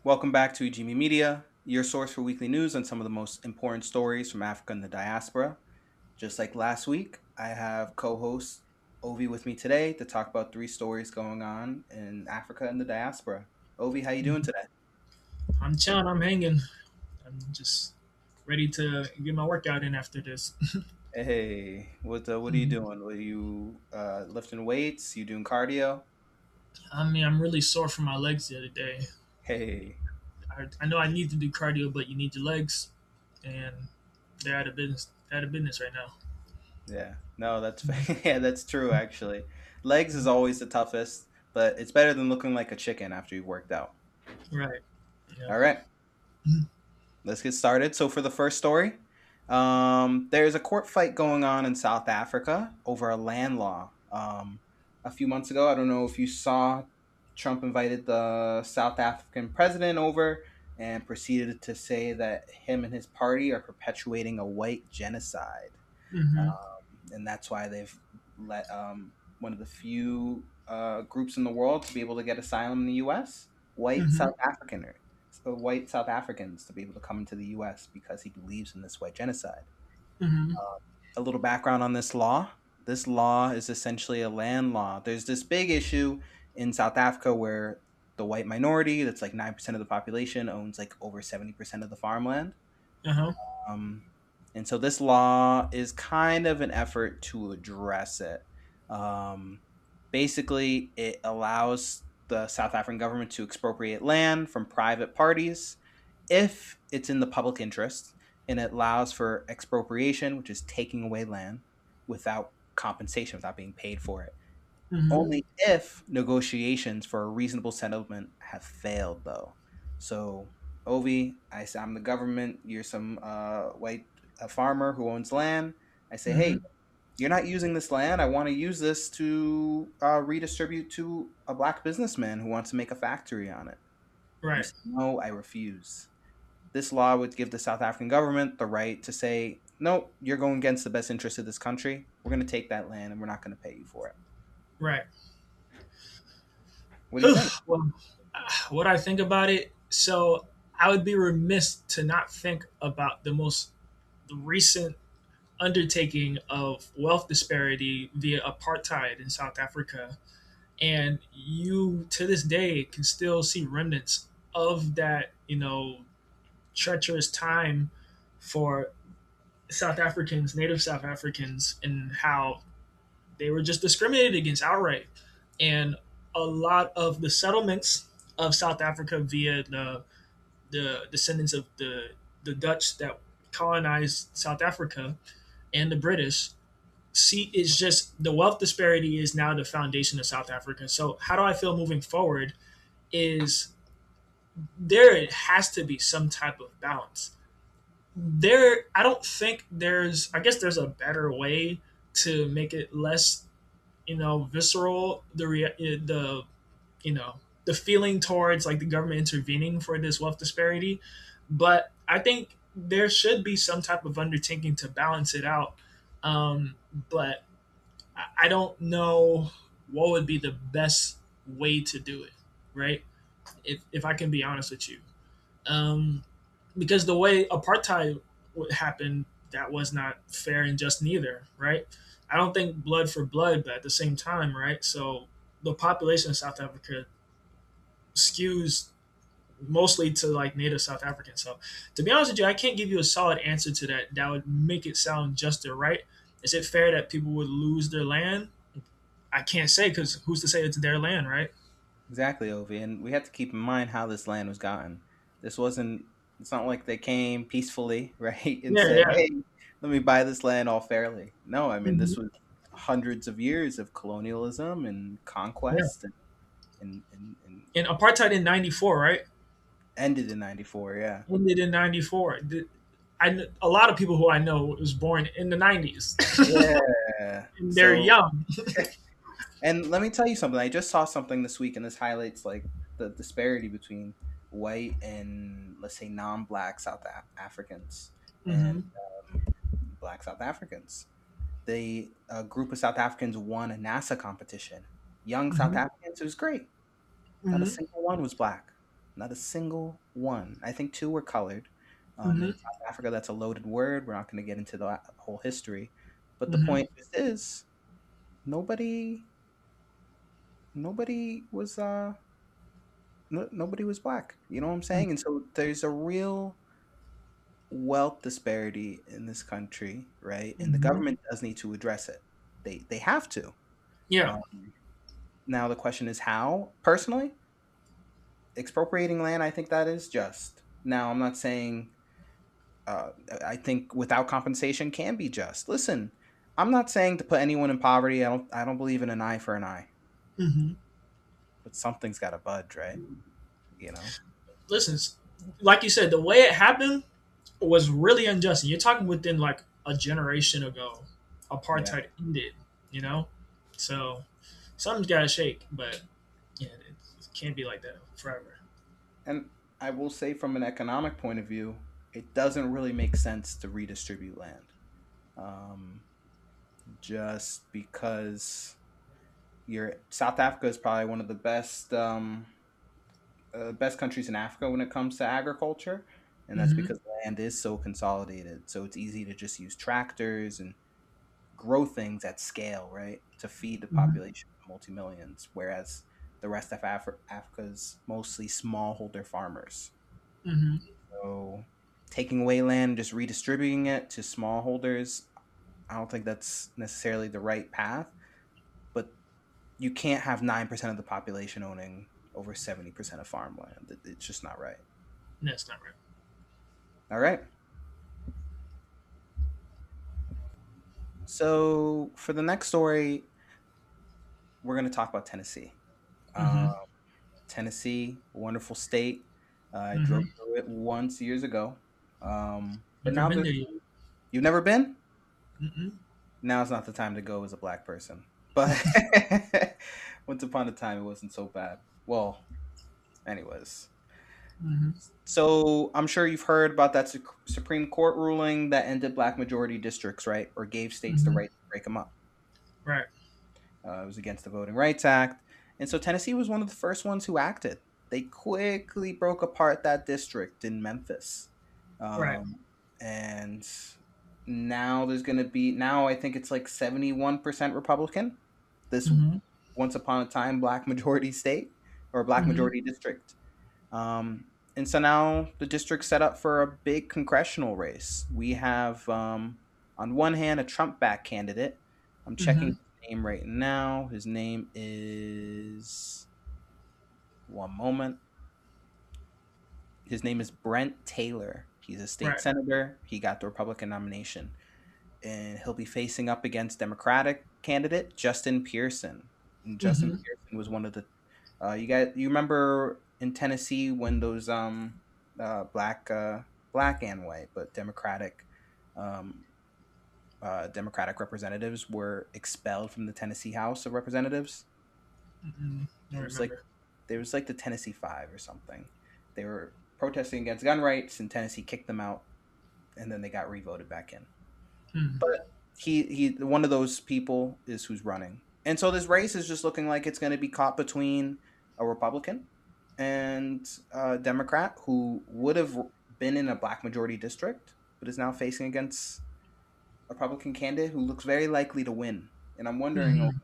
Welcome back to EGM Media, your source for weekly news on some of the most important stories from Africa and the diaspora. Just like last week, I have co-host Ovi with me today to talk about three stories going on in Africa and the diaspora. Ovi, how you doing today? I'm chilling. I'm hanging. I'm just ready to get my workout in after this. Hey, what are you Mhm. doing? Are you lifting weights? You doing cardio? I mean, I'm really sore from my legs the other day. Hey, I know I need to do cardio, but you need your legs, and they're out of business. Out of business right now. yeah, no, yeah, that's true actually. Legs is always the toughest, but it's better than looking like a chicken after you've worked out. Right. Yeah. All right. Let's get started. So, for the first story, there's a court fight going on in South Africa over a land law. A few months ago, I don't know if you saw, Trump invited the South African president over and proceeded to say that him and his party are perpetuating a white genocide. Mm-hmm. And that's why they've let one of the few groups in the world to be able to get asylum in the U.S. White Mm-hmm. South African, so white South Africans to be able to come into the U.S. because he believes in this white genocide. Mm-hmm. A little background on this law. This law is essentially a land law. There's this big issue in South Africa where the white minority, that's like 9% of the population, owns like over 70% of the farmland. Uh huh. Um, and so this law is kind of an effort to address it. Um, Basically, it allows the South African government to expropriate land from private parties if it's in the public interest, and it allows for expropriation, which is taking away land without compensation, without being paid for it. Mm-hmm. Only if negotiations for a reasonable settlement have failed, though. So, Ovi, I say I'm the government. You're some white a farmer who owns land. I say, Mm-hmm. hey, you're not using this land. I want to use this to redistribute to a black businessman who wants to make a factory on it. You Right. say, no, I refuse. This law would give the South African government the right to say, no, you're going against the best interest of this country. We're going to take that land and we're not going to pay you for it. Right. What do you think? Well, what I think about it. So I would be remiss to not think about the recent undertaking of wealth disparity via apartheid in South Africa. And you, to this day, can still see remnants of that, treacherous time for South Africans, native South Africans, and how they were just discriminated against outright. And a lot of the settlements of South Africa via the descendants of the Dutch that colonized South Africa and the British see is just the wealth disparity is now the foundation of South Africa. So how do I feel moving forward is there has to be some type of balance. There I don't think there's I guess there's a better way to make it less, visceral the you know the feeling towards like the government intervening for this wealth disparity, but I think there should be some type of undertaking to balance it out. But I don't know what would be the best way to do it, right? If I can be honest with you, um, because the way apartheid would happen, that was not fair and just neither, right? I don't think blood for blood, but at the same time, right? So the population of South Africa skews mostly to like native South Africans. So to be honest with you, I can't give you a solid answer to that that would make it sound just or right. Is it fair that people would lose their land? I can't say because who's to say it's their land, right? Exactly, Ovi. And we have to keep in mind how this land was gotten. This wasn't, it's not like they came peacefully, right? And Yeah, said, yeah. hey, let me buy this land all fairly. No, I mean, Mhm. this was hundreds of years of colonialism and Yeah. conquest and And apartheid in '94, right? ended in 94. Yeah. Ended in '94. A lot of people who I know was born in the '90s. Yeah. And they're So, young. and let me tell you something. I just saw something this week, and this highlights like the disparity between white and, let's say, non-black Africans and Hmm. black South Africans. They A group of South Africans won a NASA competition. Young South Hmm. Africans, it was great. Not a Hmm. single one was black. Not a single one. I think two were colored. In Mm-hmm. South Africa, that's a loaded word. We're not going to get into the whole history, but the Mm-hmm. point is, nobody, nobody was, nobody was black. You know what I'm saying? And so there's a real wealth disparity in this country, right? And the Mm-hmm. government does need to address it. They have to. Yeah. Um, Now the question is how. Personally, expropriating land, I think that is just. Now I'm not saying. I think without compensation can be just. Listen, I'm not saying to put anyone in poverty. I don't believe in an eye for an eye, Mm-hmm. but something's got to budge, right? You know. Listen, like you said, the way it happened was really unjust. And you're talking within like a generation ago, Yeah. apartheid ended. You know, so something's got to shake. But yeah, it can't be like that forever. And I will say, from an economic point of view, it doesn't really make sense to redistribute land. Um, just because South Africa is probably one of the best countries in Africa when it comes to agriculture, and that's Mm-hmm. because land is so consolidated. So it's easy to just use tractors and grow things at scale, right, to feed the Mm-hmm. population of multi millions. Whereas the rest of Africa is mostly smallholder farmers. Mm-hmm. So taking away land, and just redistributing it to smallholders, I don't think that's necessarily the right path. But you can't have 9% of the population owning over 70% of farmland. It's just not right. That's not right. All right. So for the next story, we're going to talk about Tennessee. Uh, Mm-hmm. Tennessee, wonderful state. I drove Mm-hmm. through it once years ago. But Never now been there yet. you've never been? Mm-mm. Now's not the time to go as a black person. But once upon a time, it wasn't so bad. Well, anyways. Mm-hmm. So I'm sure you've heard about that Supreme Court ruling that ended black majority districts, right? Or gave states the Mm-hmm. right to break them up. Right. It was against the Voting Rights Act. And so Tennessee was one of the first ones who acted. They quickly broke apart that district in Memphis. Right. Um, and now now I think it's like 71% Republican. This Mm-hmm. once upon a time black majority state or black Mm-hmm. majority district. And so now the district's set up for a big congressional race. We have, on one hand, a Trump back candidate. I'm checking Mm-hmm. his name right now. His name is, one moment. His name is Brent Taylor. He's a state Right. senator. He got the Republican nomination. And he'll be facing up against Democratic candidate Justin Pearson. And Justin Mm-hmm. Pearson was one of the you remember in Tennessee when those black and white but um Democratic representatives were expelled from the Tennessee House of Representatives. Mm-mm. I It was like remember. there was like the Tennessee Five or something. They were protesting against gun rights, and Tennessee kicked them out, and then they got revoted back in. Mm. But he one of those people is who's running, and so this race is just looking like it's going to be caught between a Republican and a Democrat who would have been in a black majority district, but is now facing against a Republican candidate who looks very likely to win. And I'm wondering, Mm-hmm.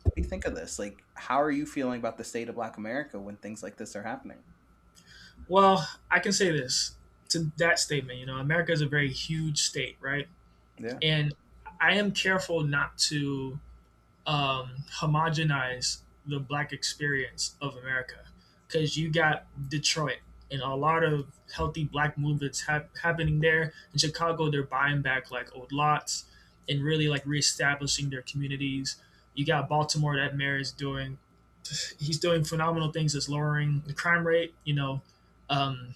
what do you think of this? Like, how are you feeling about the state of Black America when things like this are happening? Well, I can say this to that statement. You know, America is a very huge state, right? Yeah. And I am careful not to homogenize the black experience of America because you got Detroit and a lot of healthy black movements happening there. In Chicago, they're buying back like old lots and really like reestablishing their communities. You got Baltimore, that mayor is doing, he's doing phenomenal things as lowering the crime rate. You know, um,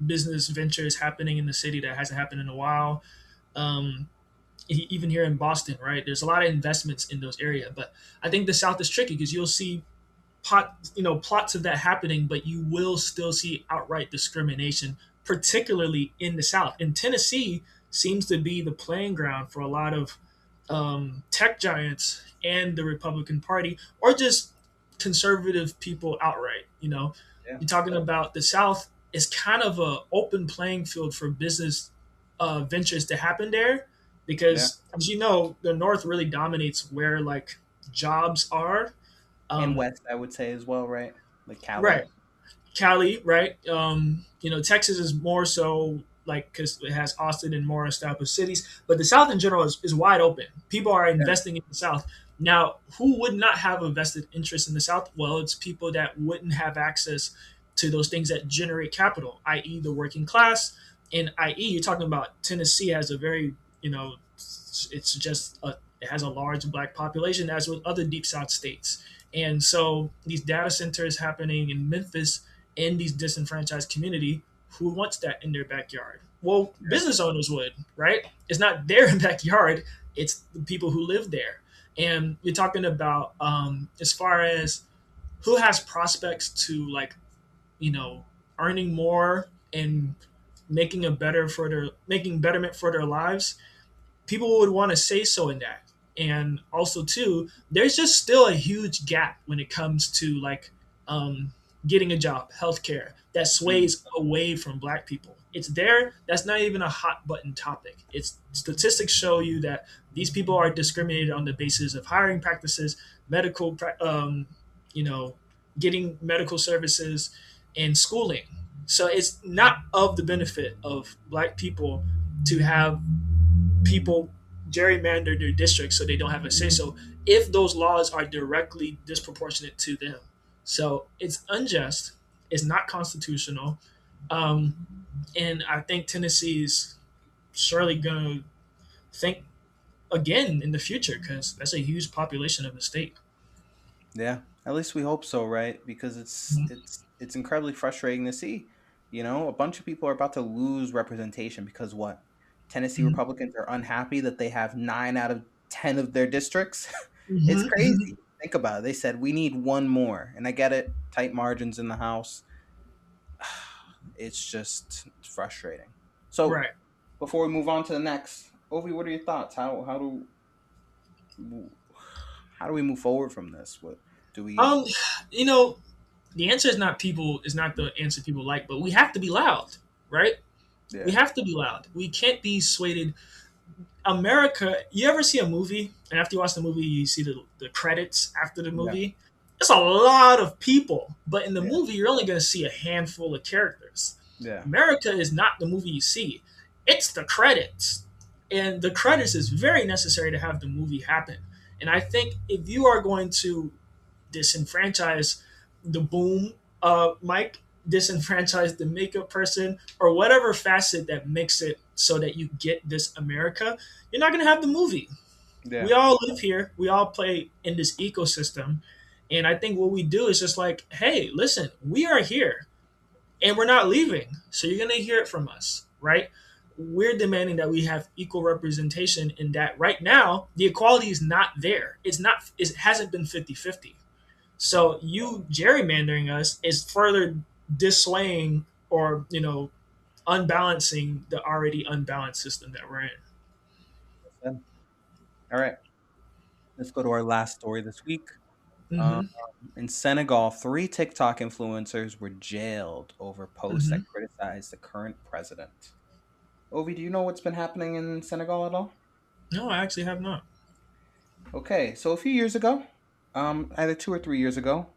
business ventures happening in the city that hasn't happened in a while. Um, Even here in Boston, right? There's a lot of investments in those areas, but I think the South is tricky because you'll see plots of that happening, but you will still see outright discrimination, particularly in the South. And Tennessee seems to be the playing ground for a lot of tech giants and the Republican Party, or just conservative people outright. You know, Yeah. you're talking about the South is kind of a open playing field for business ventures to happen there, Yeah. because as you know, the North really dominates where like jobs are. And Um, West, I would say as well, right? Like Cali. right, Cali, right? Texas is more so like because it has Austin and more established cities, but the South in general is wide open. People are Yeah. investing in the South. Now, who would not have a vested interest in the South? Well, it's people that wouldn't have access to those things that generate capital, i.e., the working class. And i.e., you're talking about Tennessee has a very, it's just it has a large black population, as with other deep South states. And so these data centers happening in Memphis in these disenfranchised community, who wants that in their backyard? Well, Yeah. business owners would, right? It's not their backyard, it's the people who live there. And you're talking about as far as who has prospects to like, you know, earning more and making betterment for their lives, people would want to say so in that. And also too, there's just still a huge gap when it comes to like um, getting a job, healthcare that Mm. sways away from black people. It's there. That's not even a hot button topic. It's statistics show you that these people are discriminated on the basis of hiring practices, medical, you know, getting medical services and schooling. So it's not of the benefit of black people to have people gerrymander their districts so they don't have a say so if those laws are directly disproportionate to them. So it's unjust, it's not constitutional, and I think Tennessee's surely going to think again in the future because that's a huge population of the state. Yeah, at least we hope so, right? Because it's incredibly frustrating to see. A bunch of people are about to lose representation because what? Tennessee Mm-hmm. Republicans are unhappy that they have 9 out of 10 of their districts. It's Mm-hmm. crazy. Think about it. They said we need one more, and I get it. Tight margins in the House. It's frustrating. So Right. before we move on to the next, Ovi, what are your thoughts? How do we move forward from this? What do we? Um, you know, the answer is not the answer people like, but we have to be loud, right? We Yeah, have to be loud. We can't be swayed. America, you ever see a movie and after you watch the movie, you see the credits after the yeah, movie? It's a lot of people, but in the yeah, movie, you're only going to see a handful of characters. yeah. America is not the movie you see, it's the credits. And the credits is very necessary to have the movie happen. And I think if you are going to disenfranchise the boom mic, disenfranchise the makeup person, or whatever facet that makes it so that you get this America, you're not going to have the movie. Yeah. We all live here, we all play in this ecosystem. And I think what we do is just like, hey, listen, we are here and we're not leaving. So you're going to hear it from us, right? We're demanding that we have equal representation in that right now, the equality is not there. It hasn't been 50-50. So you gerrymandering us is further dissuading or, unbalancing the already unbalanced system that we're in. All right. Let's go to our last story this week. Um, Mm-hmm. in Senegal, 3 TikTok influencers were jailed over posts Mm-hmm. that criticized the current president. Ovi, do you know what's been happening in Senegal at all? No, I actually have not. Okay, so a few years ago, either 2 or 3 years ago,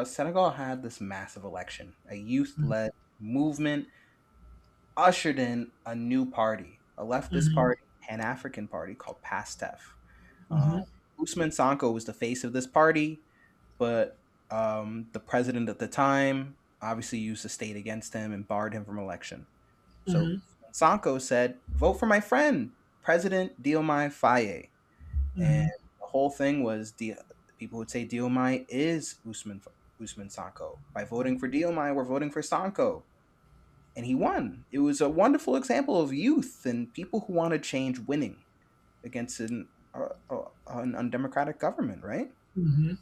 Senegal had this massive election. A youth-led movement ushered in a new party, a leftist Mm-hmm. party, Pan African party called PASTEF. Uh, Mm-hmm. Usman Sonko was the face of this party, but the president at the time obviously used the state against him and barred him from election. So Mm-hmm. Sonko said, "Vote for my friend, President Diomaye Faye." And Mm-hmm. the whole thing was people would say Diomaye is Usman Sonko. By voting for Diomaye, we're voting for Sonko. And he won. It was a wonderful example of youth and people who want to change winning against an undemocratic government, right? Mm-hmm.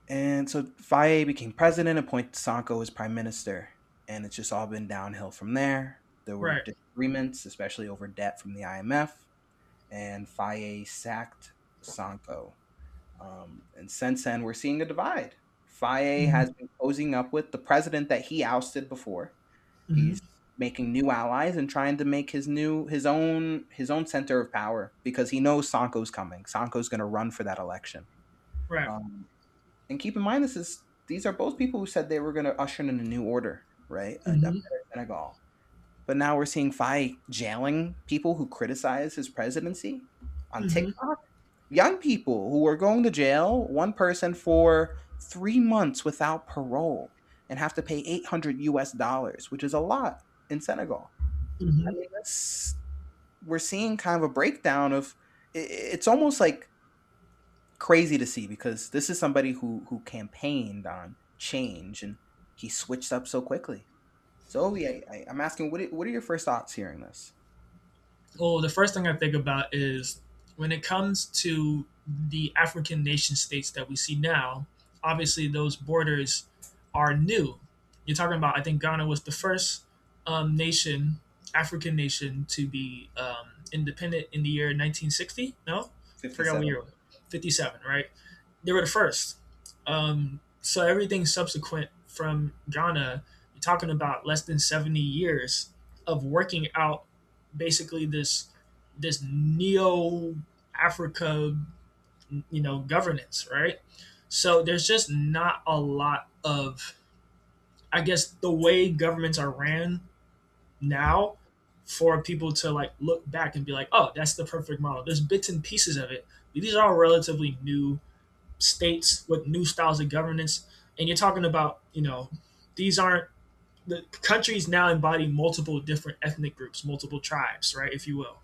And so Faye became president, appointed Sonko as prime minister, and it's just all been downhill from there. There were Right. disagreements, especially over debt from the IMF, and Faye sacked Sonko. And since then, we're seeing a divide. Faye Mhm. has been cozying up with the president that he ousted before. Mhm. He's making new allies and trying to make his own center of power because he knows Sanko's coming. Sanko's going to run for that election. Right. Um, and keep in mind, these are both people who said they were going to usher in a new order, right? A better Mhm. Senegal. But now we're seeing Faye jailing people who criticize his presidency on Mhm. TikTok. Young people who are going to jail, one person for 3 months without parole and have to pay 800 US dollars, which is a lot in Senegal. I Mhm. mean, we're seeing kind of a breakdown of it's almost like crazy to see because this is somebody who campaigned on change and he switched up so quickly. So, Ovi, I'm asking, what are your first thoughts hearing this? Well, the first thing I think about is when it comes to the African nation states that we see now, obviously those borders are new. You're talking about, I think Ghana was the first nation, African nation, to be independent in the year 1960. No? I forgot what 57. year it was. 57, right? They were the first. So everything subsequent from Ghana, you're talking about less than 70 years of working out basically this neo Africa, governance, right? So there's just not a lot of, I guess, the way governments are ran now for people to like look back and be like, oh, that's the perfect model. There's bits and pieces of it. These are all relatively new states with new styles of governance, and you're talking about, these aren't the countries now embody multiple different ethnic groups, multiple tribes, right, if you will.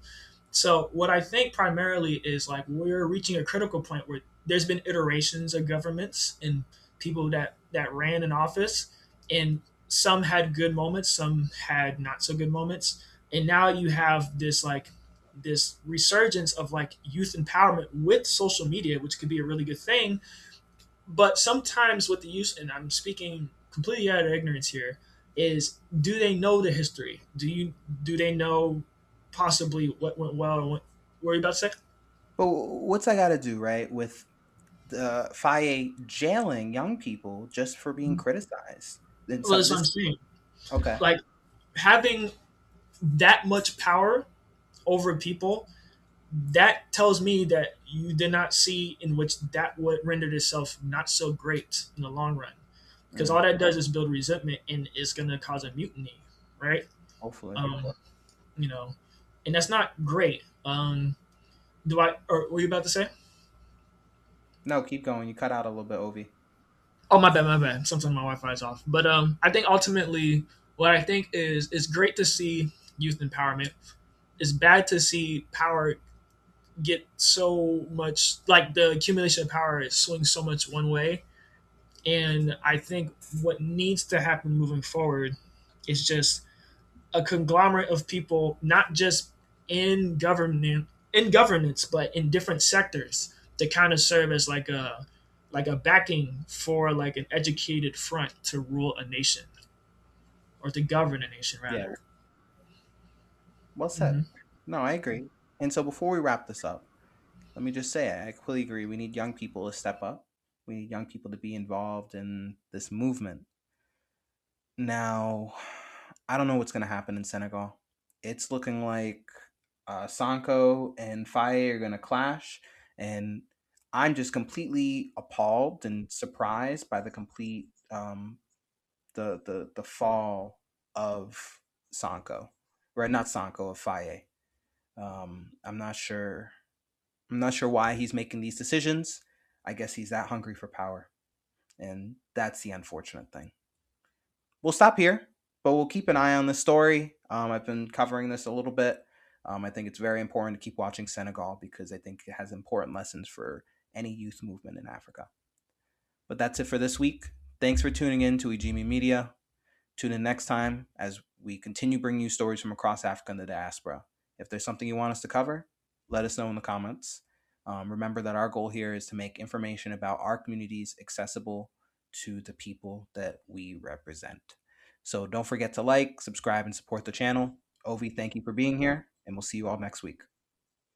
So what I think primarily is like we're reaching a critical point where there's been iterations of governments and people that ran in office, and some had good moments, some had not so good moments, and now you have this resurgence of like youth empowerment with social media, which could be a really good thing. But sometimes with the use, and I'm speaking completely out of ignorance here, is do they know the history? Do they know possibly what went well? What were you about to say? But what's that got to do, right, with the FIA jailing young people just for being criticized? Then Well, some that's what I'm this saying. okay. Like having that much power over people, that tells me that you did not see in which that would rendered itself not so great in the long run. Because Mm, all that does is build resentment and is going to cause a mutiny, right? hopefully. Um, you know, and that's not great. Do I? Or were you about to say? No, keep going. You cut out a little bit, Ovi. Oh, my bad, my bad. Sometimes my Wi-Fi is off. But I think ultimately, what I think is it's great to see youth empowerment. It's bad to see power get so much like the accumulation of power is swing so much one way. And I think what needs to happen moving forward is just a conglomerate of people, not just in governance, but in different sectors to kind of serve as like a backing for like an educated front to rule a nation or to govern a nation Yeah, rather. well said. Hmm. No, I agree. And so before we wrap this up, let me just say I completely agree. We need young people to step up. We need young people to be involved in this movement. Now, I don't know what's going to happen in Senegal. It's looking like Sanko and Faye are going to clash, and I'm just completely appalled and surprised by the complete the fall of Sanko, right? Not Sanko, of Faye. I'm not sure. I'm not sure why he's making these decisions. I guess he's that hungry for power, and that's the unfortunate thing. We'll stop here, but we'll keep an eye on this story. I've been covering this a little bit. I think it's very important to keep watching Senegal because I think it has important lessons for any youth movement in Africa. But that's it for this week. Thanks for tuning in to Ijimi Media. Tune in next time as we continue bringing you stories from across Africa and the diaspora. If there's something you want us to cover, let us know in the comments. Remember that our goal here is to make information about our communities accessible to the people that we represent. So don't forget to like, subscribe, and support the channel. Ovi, thank you for being here, and we'll see you all next week.